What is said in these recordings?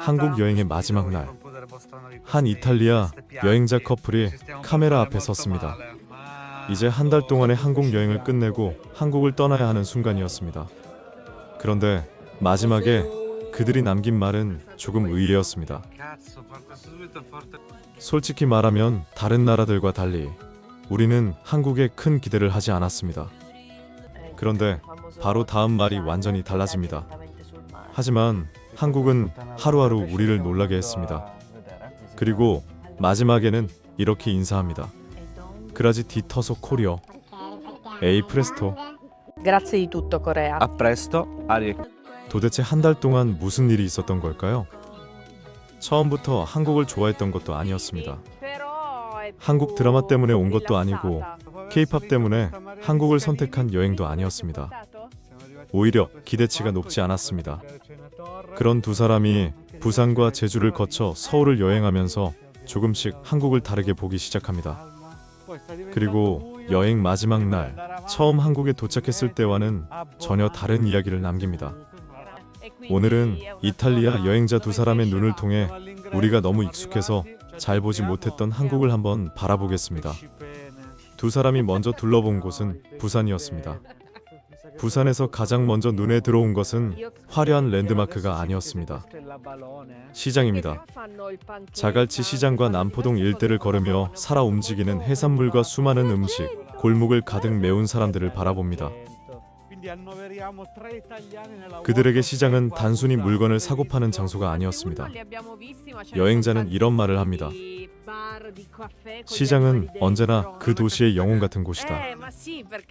한국 여행의 마지막 날, 한 이탈리아 여행자 커플이 카메라 앞에 섰습니다. 이제 한 달 동안의 한국 여행을 끝내고 한국을 떠나야 하는 순간이었습니다. 그런데 마지막에 그들이 남긴 말은 조금 의외였습니다. 솔직히 말하면 다른 나라들과 달리 우리는 한국에 큰 기대를 하지 않았습니다. 그런데 바로 다음 말이 완전히 달라집니다. 하지만 한국은 하루하루 우리를 놀라게 했습니다. 그리고 마지막에는 이렇게 인사합니다. 그라지 디 터소 코리어. 에이 프레스토. Grazie di tutto, Corea. A presto, Ari. 도대체 한 달 동안 무슨 일이 있었던 걸까요? 처음부터 한국을 좋아했던 것도 아니었습니다. 한국 드라마 때문에 온 것도 아니고 K-팝 때문에 한국을 선택한 여행도 아니었습니다. 오히려 기대치가 높지 않았습니다. 그런 두 사람이 부산과 제주를 거쳐 서울을 여행하면서 조금씩 한국을 다르게 보기 시작합니다. 그리고 여행 마지막 날 처음 한국에 도착했을 때와는 전혀 다른 이야기를 남깁니다. 오늘은 이탈리아 여행자 두 사람의 눈을 통해 우리가 너무 익숙해서 잘 보지 못했던 한국을 한번 바라보겠습니다. 두 사람이 먼저 둘러본 곳은 부산이었습니다. 부산에서 가장 먼저 눈에 들어온 것은 화려한 랜드마크가 아니었습니다. 시장입니다. 자갈치 시장과 남포동 일대를 걸으며 살아 움직이는 해산물과 수많은 음식, 골목을 가득 메운 사람들을 바라봅니다. 그들에게 시장은 단순히 물건을 사고 파는 장소가 아니었습니다. 여행자는 이런 말을 합니다. 시장은 언제나 그 도시의 영혼 같은 곳이다.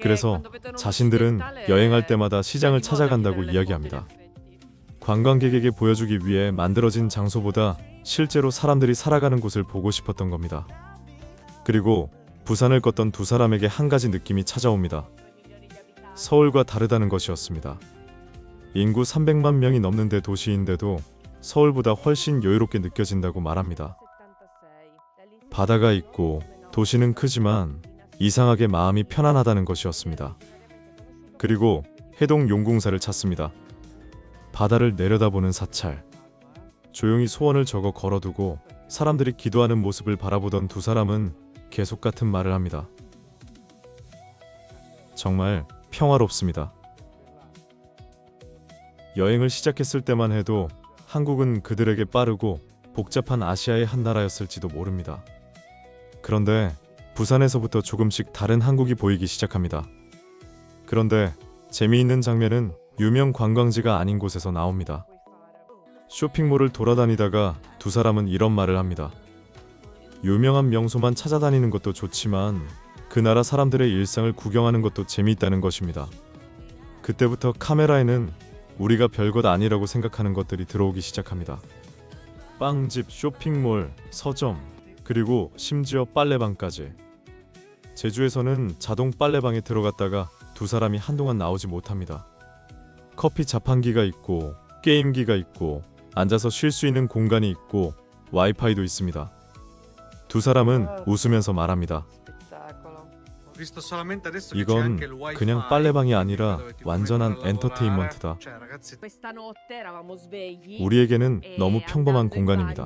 그래서 자신들은 여행할 때마다 시장을 찾아간다고 이야기합니다. 관광객에게 보여주기 위해 만들어진 장소보다 실제로 사람들이 살아가는 곳을 보고 싶었던 겁니다. 그리고 부산을 걷던 두 사람에게 한 가지 느낌이 찾아옵니다. 서울과 다르다는 것이었습니다. 인구 300만 명이 넘는 도시인데도 서울보다 훨씬 여유롭게 느껴진다고 말합니다. 바다가 있고 도시는 크지만 이상하게 마음이 편안하다는 것이었습니다. 그리고 해동 용궁사를 찾습니다. 바다를 내려다보는 사찰. 조용히 소원을 적어 걸어두고 사람들이 기도하는 모습을 바라보던 두 사람은 계속 같은 말을 합니다. 정말 평화롭습니다. 여행을 시작했을 때만 해도 한국은 그들에게 빠르고 복잡한 아시아의 한 나라였을지도 모릅니다. 그런데 부산에서부터 조금씩 다른 한국이 보이기 시작합니다. 그런데 재미있는 장면은 유명 관광지가 아닌 곳에서 나옵니다. 쇼핑몰을 돌아다니다가 두 사람은 이런 말을 합니다. 유명한 명소만 찾아다니는 것도 좋지만 그 나라 사람들의 일상을 구경하는 것도 재미있다는 것입니다. 그때부터 카메라에는 우리가 별것 아니라고 생각하는 것들이 들어오기 시작합니다. 빵집, 쇼핑몰, 서점, 그리고 심지어 빨래방까지. 제주에서는 자동 빨래방에 들어갔다가 두 사람이 한동안 나오지 못합니다. 커피 자판기가 있고 게임기가 있고 앉아서 쉴 수 있는 공간이 있고 와이파이도 있습니다. 두 사람은 웃으면서 말합니다. 이건 그냥 빨래방이 아니라 완전한 엔터테인먼트다. 우리에게는 너무 평범한 공간입니다.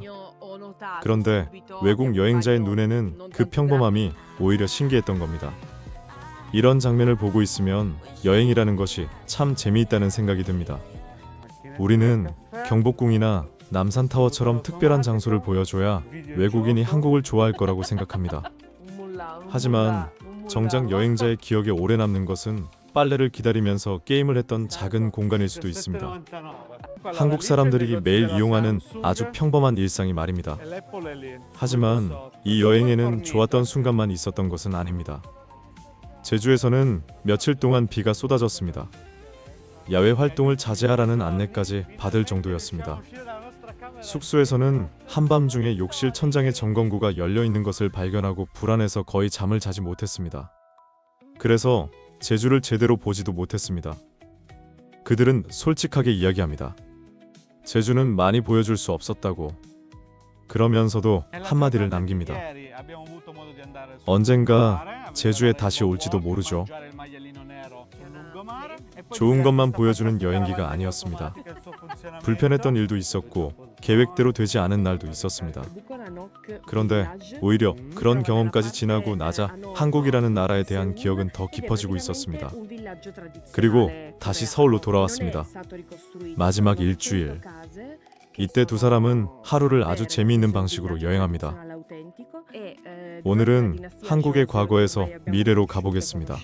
그런데 외국 여행자의 눈에는 그 평범함이 오히려 신기했던 겁니다. 이런 장면을 보고 있으면 여행이라는 것이 참 재미있다는 생각이 듭니다. 우리는 경복궁이나 남산타워처럼 특별한 장소를 보여줘야 외국인이 한국을 좋아할 거라고 생각합니다. 하지만 정작 여행자의 기억에 오래 남는 것은 빨래를 기다리면서 게임을 했던 작은 공간일 수도 있습니다. 한국 사람들이 매일 이용하는 아주 평범한 일상이 말입니다. 하지만 이 여행에는 좋았던 순간만 있었던 것은 아닙니다. 제주에서는 며칠 동안 비가 쏟아졌습니다. 야외 활동을 자제하라는 안내까지 받을 정도였습니다. 숙소에서는 한밤중에 욕실 천장에 점검구가 열려있는 것을 발견하고 불안해서 거의 잠을 자지 못했습니다. 그래서 제주를 제대로 보지도 못했습니다. 그들은 솔직하게 이야기합니다. 제주는 많이 보여줄 수 없었다고. 그러면서도 한마디를 남깁니다. 언젠가 제주에 다시 올지도 모르죠. 좋은 것만 보여주는 여행기가 아니었습니다. 불편했던 일도 있었고 계획대로 되지 않은 날도 있었습니다. 그런데 오히려 그런 경험까지 지나고 나자 한국이라는 나라에 대한 기억은 더 깊어지고 있었습니다. 그리고 다시 서울로 돌아왔습니다. 마지막 일주일. 이때 두 사람은 하루를 아주 재미있는 방식으로 여행합니다. 오늘은 한국의 과거에서 미래로 가보겠습니다.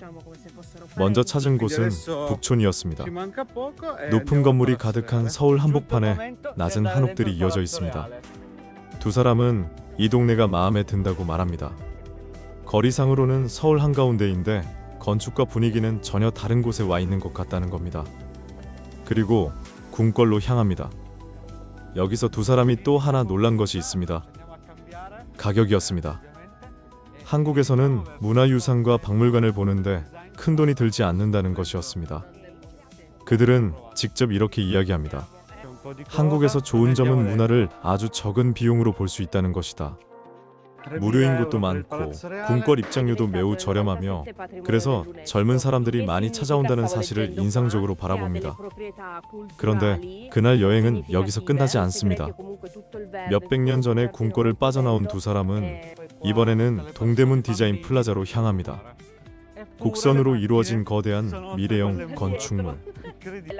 먼저 찾은 곳은 북촌이었습니다. 높은 건물이 가득한 서울 한복판에 낮은 한옥들이 이어져 있습니다. 두 사람은 이 동네가 마음에 든다고 말합니다. 거리상으로는 서울 한가운데인데 건축과 분위기는 전혀 다른 곳에 와 있는 것 같다는 겁니다. 그리고 궁궐로 향합니다. 여기서 두 사람이 또 하나 놀란 것이 있습니다. 가격이었습니다. 한국에서는 문화유산과 박물관을 보는데 큰 돈이 들지 않는다는 것이었습니다. 그들은 직접 이렇게 이야기합니다. 한국에서 좋은 점은 문화를 아주 적은 비용으로 볼 수 있다는 것이다. 무료인 곳도 많고 궁궐 입장료도 매우 저렴하며 그래서 젊은 사람들이 많이 찾아온다는 사실을 인상적으로 바라봅니다. 그런데 그날 여행은 여기서 끝나지 않습니다. 몇백 년 전에 궁궐을 빠져나온 두 사람은 이번에는 동대문 디자인 플라자로 향합니다. 곡선으로 이루어진 거대한 미래형 건축물,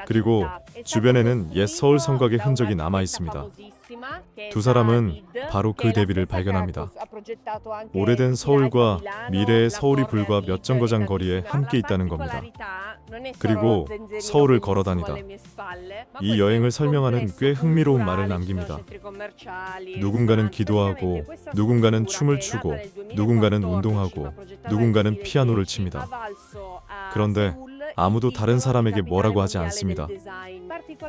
그리고 주변에는 옛 서울 성곽의 흔적이 남아 있습니다. 두 사람은 바로 그 대비를 발견합니다. 오래된 서울과 미래의 서울이 불과 몇 정거장 거리에 함께 있다는 겁니다. 그리고 서울을 걸어다니다 이 여행을 설명하는 꽤 흥미로운 말을 남깁니다. 누군가는 기도하고, 누군가는 춤을 추고, 누군가는 운동하고, 누군가는 피아노를 칩니다. 그런데 아무도 다른 사람에게 뭐라고 하지 않습니다.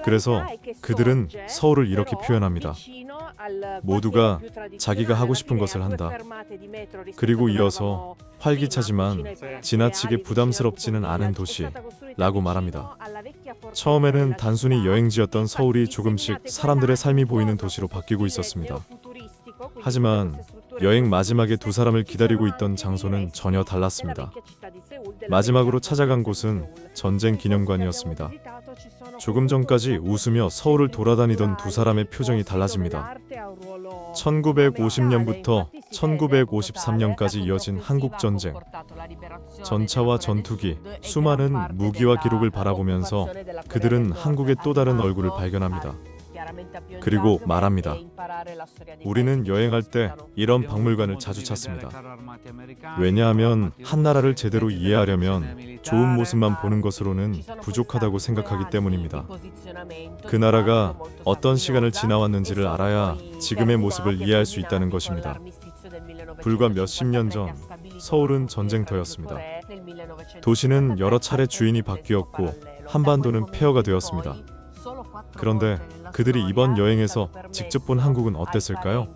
그래서 그들은 서울을 이렇게 표현합니다. 모두가 자기가 하고 싶은 것을 한다. 그리고 이어서 활기차지만 지나치게 부담스럽지는 않은 도시라고 말합니다. 처음에는 단순히 여행지였던 서울이 조금씩 사람들의 삶이 보이는 도시로 바뀌고 있었습니다. 하지만 여행 마지막에 두 사람을 기다리고 있던 장소는 전혀 달랐습니다. 마지막으로 찾아간 곳은 전쟁 기념관이었습니다. 조금 전까지 웃으며 서울을 돌아다니던 두 사람의 표정이 달라집니다. 1950년부터 1953년까지 이어진 한국전쟁, 전차와 전투기, 수많은 무기와 기록을 바라보면서 그들은 한국의 또 다른 얼굴을 발견합니다. 그리고 말합니다. 우리는 여행할 때 이런 박물관을 자주 찾습니다. 왜냐하면 한 나라를 제대로 이해하려면 좋은 모습만 보는 것으로는 부족하다고 생각하기 때문입니다. 그 나라가 어떤 시간을 지나왔는지를 알아야 지금의 모습을 이해할 수 있다는 것입니다. 불과 몇십 년 전 서울은 전쟁터였습니다. 도시는 여러 차례 주인이 바뀌었고 한반도는 폐허가 되었습니다. 그런데 그들이 이번 여행에서 직접 본 한국은 어땠을까요?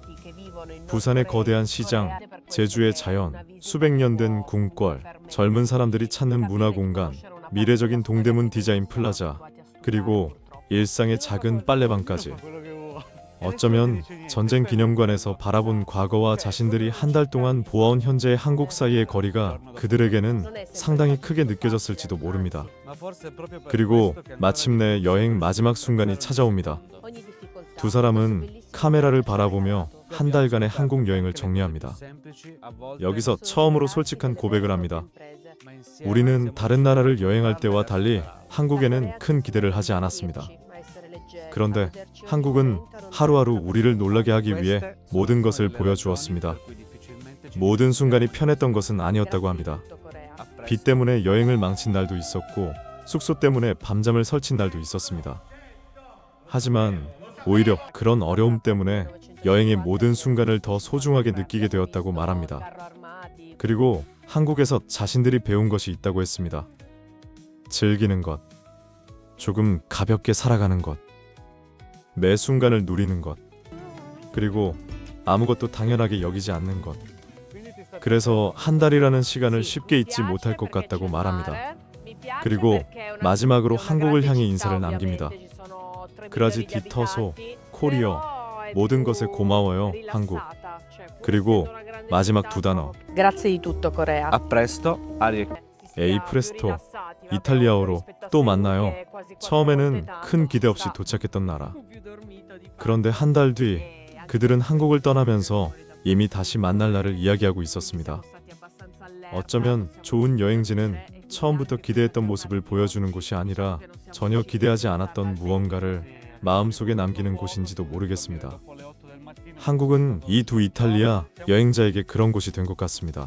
부산의 거대한 시장, 제주의 자연, 수백 년 된 궁궐, 젊은 사람들이 찾는 문화공간, 미래적인 동대문 디자인 플라자, 그리고 일상의 작은 빨래방까지. 어쩌면 전쟁 기념관에서 바라본 과거와 자신들이 한 달 동안 보아온 현재의 한국 사이의 거리가 그들에게는 상당히 크게 느껴졌을지도 모릅니다. 그리고 마침내 여행 마지막 순간이 찾아옵니다. 두 사람은 카메라를 바라보며 한 달간의 한국 여행을 정리합니다. 여기서 처음으로 솔직한 고백을 합니다. 우리는 다른 나라를 여행할 때와 달리 한국에는 큰 기대를 하지 않았습니다. 그런데 한국은 하루하루 우리를 놀라게 하기 위해 모든 것을 보여주었습니다. 모든 순간이 편했던 것은 아니었다고 합니다. 비 때문에 여행을 망친 날도 있었고 숙소 때문에 밤잠을 설친 날도 있었습니다. 하지만 오히려 그런 어려움 때문에 여행의 모든 순간을 더 소중하게 느끼게 되었다고 말합니다. 그리고 한국에서 자신들이 배운 것이 있다고 했습니다. 즐기는 것, 조금 가볍게 살아가는 것, 매 순간을 누리는 것, 그리고 아무것도 당연하게 여기지 않는 것. 그래서 한 달이라는 시간을 쉽게 잊지 못할 것 같다고 말합니다. 그리고 마지막으로 한국을 향해 인사를 남깁니다. 그라지 디터소, 코리어, 모든 것에 고마워요, 한국. 그리고 마지막 두 단어. Grazie di tutto, Corea. A presto, 에이 프레스토, 이탈리아어로 또 만나요. 처음에는 큰 기대 없이 도착했던 나라. 그런데 한 달 뒤 그들은 한국을 떠나면서 이미 다시 만날 날을 이야기하고 있었습니다. 어쩌면 좋은 여행지는 처음부터 기대했던 모습을 보여주는 곳이 아니라 전혀 기대하지 않았던 무언가를 마음속에 남기는 곳인지도 모르겠습니다. 한국은 이 두 이탈리아 여행자에게 그런 곳이 된 것 같습니다.